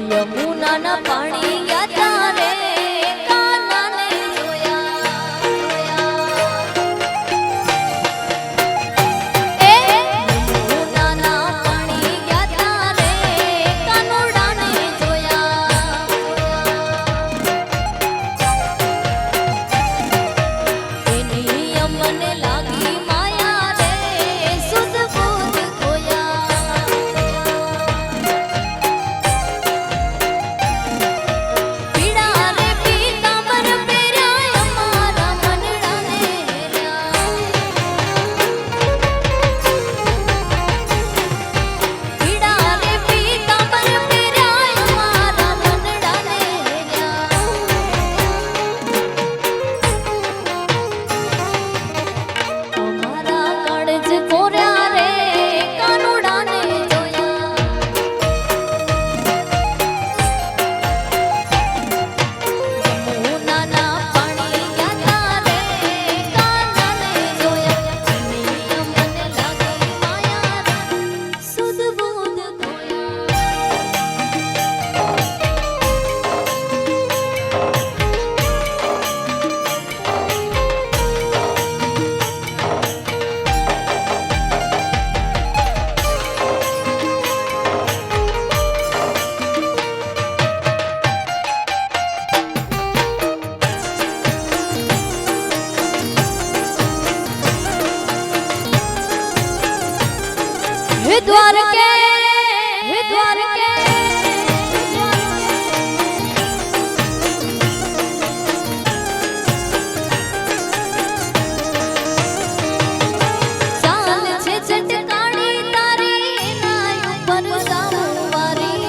યમુનાના પાણી ગયા તારે કાનાને જોયા એ યમુનાના પાણી ગયા તારે કાનુડાને જોયા એની અમને લાગી માયા રે સુધ બુધ ખોયા પીડા રે પીતાંબર પહેર્યા અમારા મનડાને હેર્યા પીડા રે પીતાંબર પહેર્યા અમારા મનડાને હેર્યા અમારા કાળજ કોર્યા રે કાનુડાને જોયા યમુનાના પાણી ગયા તારે કાનાને જોયા એની અમને લાગી માયા રે સુધ બુધ ખોયા હે દ્વારકે હે દ્વારકે ચાલ છે ચટકાણી તારી એના ઉપર સામું વારી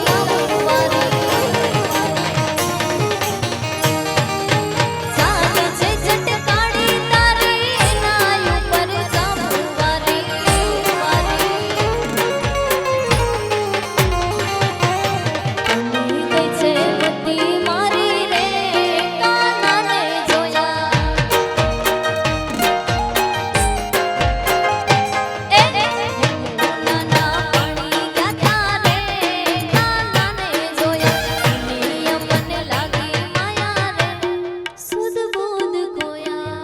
ચાલ છે ચટકાણી તારી એના ઉપર સામું વારી ગઈ છે બધી મારી રે કાનાને જોયા એ યમુનાના પાણી ગયા તારે કાનાને જોયા એની અમને લાગી માયા રે સુધ બુધ ખોયા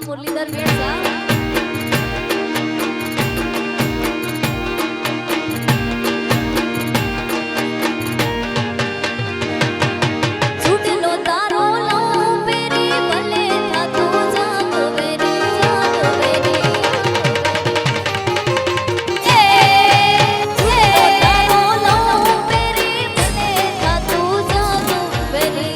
મુરલીધર વેડસા છૂટલો તારો લઉં પેરી ભલે થાતું જાગ વેરી છૂટલો તારો લઉં પેરી ભલે થાતું જાગ વેરી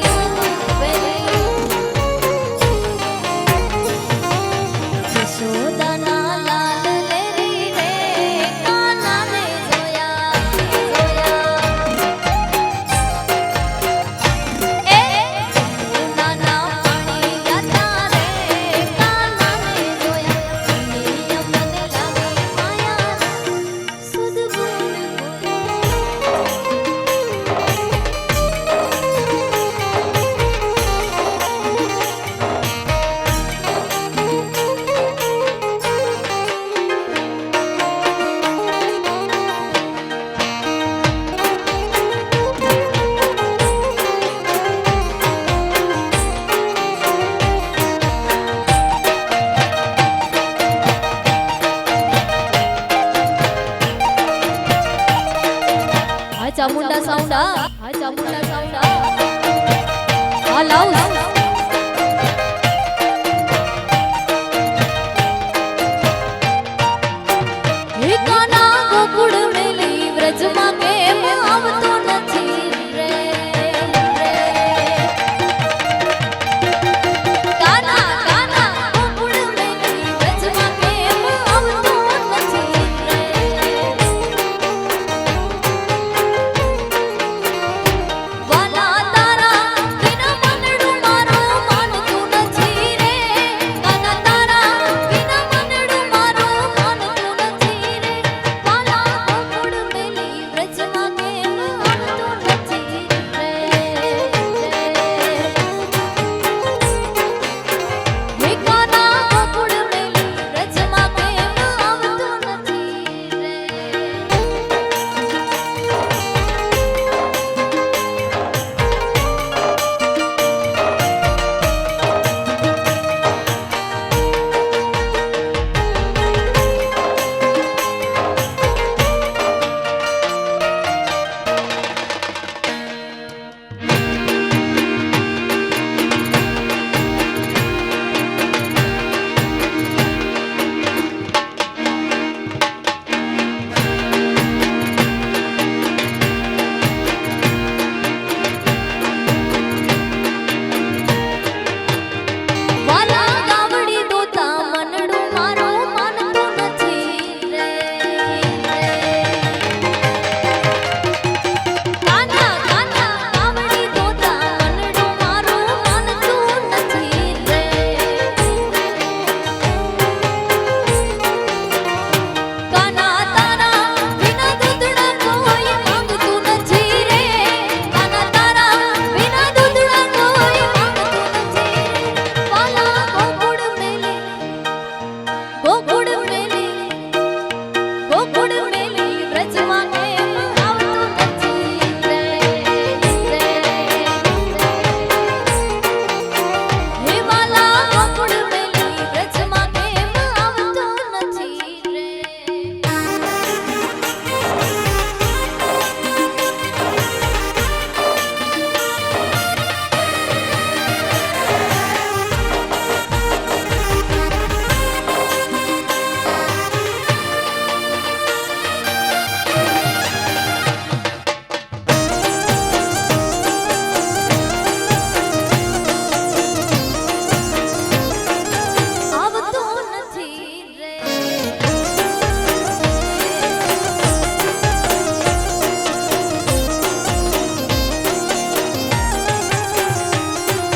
લાવું